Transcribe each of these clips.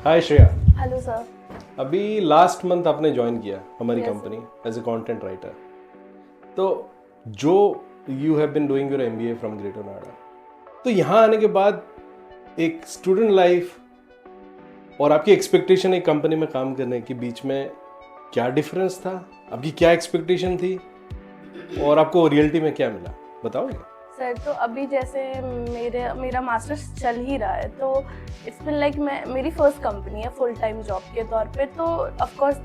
हाय Shreya. Hello sir. अभी last month आपने join किया हमारी Yes, company as a content writer. तो जो you have been doing your MBA from greater Noida, तो यहाँ आने के बाद एक स्टूडेंट लाइफ और आपकी एक्सपेक्टेशन एक कंपनी में काम करने के बीच में क्या डिफरेंस था? आपकी क्या एक्सपेक्टेशन थी और आपको रियलिटी में क्या मिला, बताओगे? सर तो अभी जैसे मेरा मास्टर्स चल ही रहा है, तो इट्स बिन लाइक मेरी फर्स्ट कंपनी है फुल टाइम जॉब के तौर पे। तो ऑफ कोर्स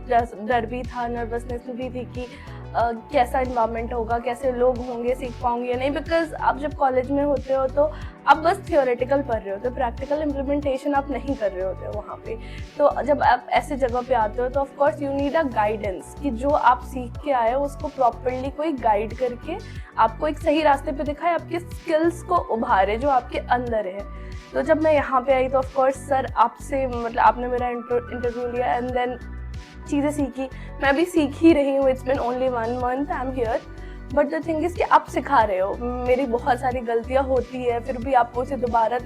डर भी था, नर्वसनेस भी थी कि कैसा इन्वायरमेंट होगा, कैसे लोग होंगे, सीख पाऊंगी या नहीं। बिकॉज आप जब कॉलेज में होते हो तो आप बस थियोरेटिकल पढ़ रहे होते हो, प्रैक्टिकल इम्प्लीमेंटेशन आप नहीं कर रहे होते हो वहाँ पे। तो जब आप ऐसे जगह पे आते हो तो of course you need a guidance कि जो आप सीख के आए हो उसको प्रॉपरली कोई गाइड करके आपको एक सही रास्ते पे दिखाए, आपके स्किल्स को उभारे जो आपके अंदर है। तो जब मैं यहाँ पे आई तो ऑफ कोर्स सर आपसे मतलब आपने मेरा इंटरव्यू लिया एंड देन चीज़ें सीखी। मैं अभी सीख ही रही हूँ, it's been only 1 month I am here. But the thing is कि आप सिखा रहे हो, मेरी बहुत सारी गलतियाँ होती है, फिर भी आप मुझे दोबारा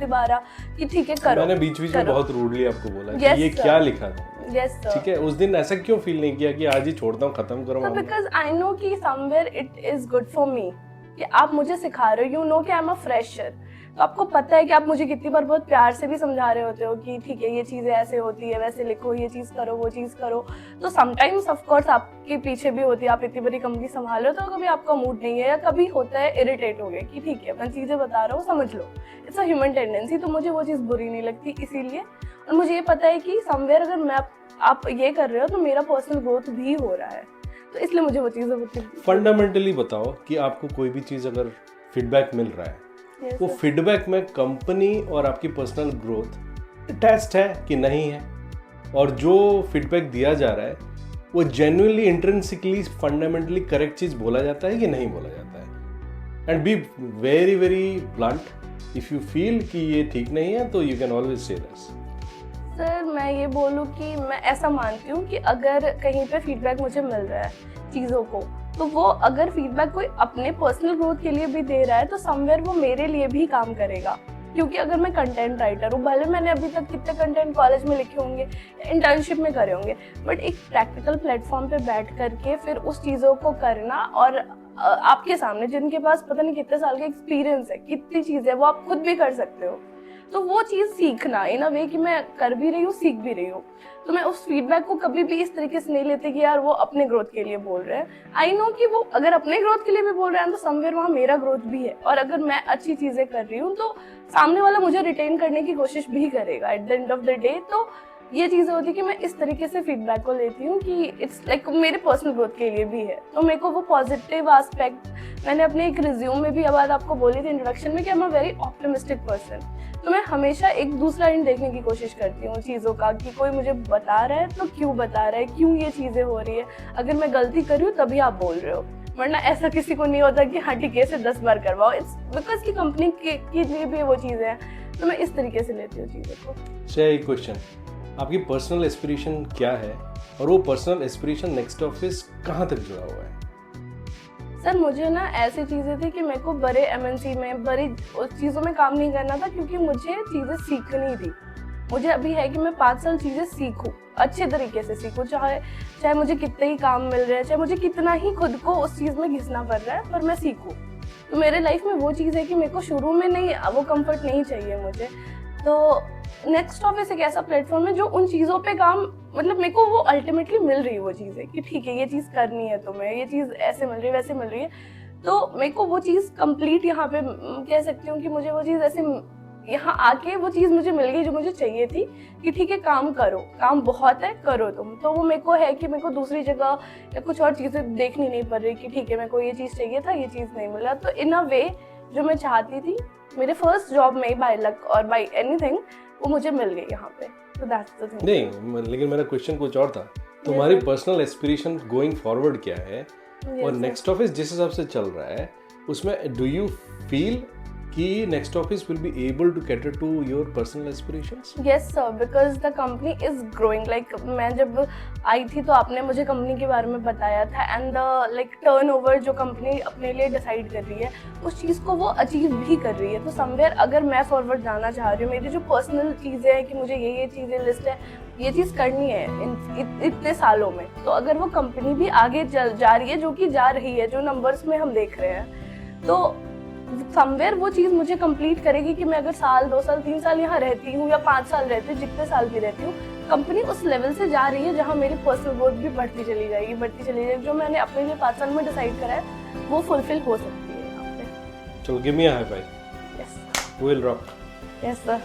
कि ठीक है करो। मैंने बीच में बहुत रूडली आपको बोला Yes, कि ये sir. क्या लिखा था। Yes sir. ठीक है, उस दिन ऐसा क्यों फील नहीं किया कि आज ही छोड़ता हूँ, खत्म करो मामला? बिकॉज आई नो कि somewhere it is good for me कि आप मुझे सिखा रहे हो। यू नो कि आई एम अ फ्रेशर, तो आपको पता है कि आप मुझे कितनी बार बहुत प्यार से भी समझा रहे होते हो कि ठीक है ये चीज़ें ऐसे होती है, वैसे लिखो, ये चीज़ करो, वो चीज़ करो। तो समटाइम्स ऑफ कोर्स आपके पीछे भी होती है, आप इतनी बड़ी कंपनी संभालो तो कभी आपका मूड नहीं है या कभी होता है इरिटेट हो गए कि ठीक है मैं चीज़ें बता रहा हूँ समझ लो, इट्स अ ह्यूमन टेंडेंसी। तो मुझे वो चीज़ बुरी नहीं लगती इसीलिए। और मुझे ये पता है कि समवेयर अगर आप ये कर रहे हो तो मेरा पर्सनल ग्रोथ भी हो रहा है, तो इसलिए मुझे वो चीज़ें होती है। फंडामेंटली बताओ कि आपको कोई भी चीज़ अगर फीडबैक मिल रहा है, वो फीडबैक में कंपनी और आपकी पर्सनल ग्रोथ अटैच्ड है कि नहीं है, और जो फीडबैक दिया जा रहा है वो जेन्युइनली इंट्रिंसिकली फंडामेंटली करेक्ट चीज़ बोला जाता है कि नहीं बोला जाता है। And be very very blunt, if you feel कि ये ठीक नहीं है तो you can always say this. Sir मैं ये बोलूँ कि मैं ऐसा मानती हूँ कि अगर कहीं पे फीडबैक मुझे मिल रहा है चीज़ों को, तो वो अगर फीडबैक कोई अपने पर्सनल ग्रोथ के लिए भी दे रहा है तो समवेयर वो मेरे लिए भी काम करेगा। क्योंकि अगर मैं कंटेंट राइटर हूँ, भले मैंने अभी तक कितने कंटेंट कॉलेज में लिखे होंगे, इंटर्नशिप में करे होंगे, बट एक प्रैक्टिकल प्लेटफॉर्म पे बैठ करके फिर उस चीज़ों को करना और आपके सामने जिनके पास पता नहीं कितने साल का एक्सपीरियंस है, कितनी चीज़ है वो आप खुद भी कर सकते हो, तो वो चीज़ सीखना इन अ वे कि मैं कर भी रही हूँ, सीख भी रही हूँ। तो मैं उस फीडबैक को कभी भी इस तरीके से नहीं लेती कि यार वो अपने ग्रोथ के लिए बोल रहे हैं। आई नो कि वो अगर अपने ग्रोथ के लिए भी बोल रहे हैं तो समवेयर वहाँ मेरा ग्रोथ भी है, और अगर मैं अच्छी चीज़ें कर रही हूँ तो सामने वाला मुझे रिटेन करने की कोशिश भी करेगा at the end of the day. तो ये चीज़ें होती है कि मैं इस तरीके से फीडबैक को लेती हूँ कि इट्स लाइक मेरे पर्सनल ग्रोथ के लिए भी है, तो मेरे को वो पॉजिटिव एस्पेक्ट, मैंने अपने एक रिज्यूम में भी ये बात आपको बोली थी इंट्रोडक्शन में कि I am a very optimistic person. तो मैं हमेशा एक दूसरा एंड देखने की कोशिश करती हूँ चीज़ों का कि कोई मुझे बता रहा है तो क्यों बता रहा है, क्यों ये चीज़ें हो रही है, अगर मैं गलती कर रही हूँ तभी आप बोल रहे हो, वरना ऐसा किसी को नहीं होता कि हाँ ठीक है इसे 10 बार करवाओ। इट्स बिकॉज की कंपनी के लिए भी वो चीज़ें हैं, तो मैं इस तरीके से लेती हूँ चीज़ों को। सही क्वेश्चन, आपकी पर्सनल एस्पिरेशन क्या है और वो पर्सनल एस्पिरेशन नेक्स्ट ऑफिस कहाँ तक जुड़ा हुआ है? सर मुझे ना ऐसी चीज़ें थी कि मेरे को बड़े एमएनसी में बड़ी उस चीज़ों में काम नहीं करना था, क्योंकि मुझे चीज़ें सीखनी थी। मुझे अभी है कि मैं 5 साल चीज़ें सीखूं, अच्छे तरीके से सीखूं, चाहे मुझे कितने ही काम मिल रहे हैं, चाहे मुझे कितना ही खुद को उस चीज़ में घिसना पड़ रहा है, पर मैं सीखूं। तो मेरे लाइफ में वो चीज़ है कि मेरे को शुरू में नहीं वो कंफर्ट नहीं चाहिए मुझे। तो नेक्स्ट ऑफिस एक ऐसा प्लेटफॉर्म है जो उन चीज़ों पे काम, मतलब मेरे को वो अल्टीमेटली मिल रही है वो चीज़ें कि ठीक है ये चीज़ करनी है तुम्हें, ये चीज़ ऐसे मिल रही है वैसे मिल रही है। तो मेरे को वो चीज़ कंप्लीट यहाँ पे कह सकती हूँ कि मुझे वो चीज़ ऐसे यहाँ आके वो चीज़ मुझे मिल गई जो मुझे चाहिए थी कि ठीक है काम करो, काम बहुत है करो तुम। तो वो मेरे को है कि मेरे को दूसरी जगह या कुछ और चीज़ें देखनी नहीं पड़ रही कि ठीक है मेरे को ये चीज़ चाहिए था, ये चीज़ नहीं मिला। तो इन अ वे जो मैं चाहती थी मेरे फर्स्ट जॉब में बाय लक और बाय एनीथिंग वो मुझे मिल गई यहाँ पे। तो दैट्स द थिंग। नहीं, लेकिन मेरा क्वेश्चन कुछ और था। तुम्हारी पर्सनल एस्पिरेशन गोइंग फॉरवर्ड क्या है और नेक्स्ट ऑफिस जिस हिसाब से चल रहा है उसमें डू यू फील कि next office will be able to cater to your personal aspirations? Yes sir, because the company is growing. Like मैं जब आई थी तो आपने मुझे कंपनी के बारे में बताया था, एंड द लाइक टर्नओवर जो कंपनी अपने लिए डिसाइड कर रही है उस चीज़ को वो अचीव भी कर रही है। तो समवेयर अगर मैं फॉरवर्ड जाना चाह रही हूँ, मेरी जो पर्सनल चीज़ें हैं कि मुझे ये चीज़ें लिस्ट है, ये चीज़ करनी है इतने सालों में, तो अगर वो कंपनी भी आगे जा रही है, जो कि जा रही है, जो नंबर्स में हम देख रहे हैं, तो समवेयर वो चीज़ मुझे कंप्लीट करेगी कि मैं अगर साल 2 साल 3 साल यहाँ रहती हूँ या 5 साल रहती हूँ, जितने साल भी रहती हूँ, कंपनी उस लेवल से जा रही है जहाँ मेरी पर्सनल ग्रोथ भी बढ़ती चली जाएगी। जो मैंने अपने लिए 5 साल में डिसाइड करा है वो फुलफिल हो सकती है यहाँ पे। चलो give me a high five. Yes we will rock. Yes sir.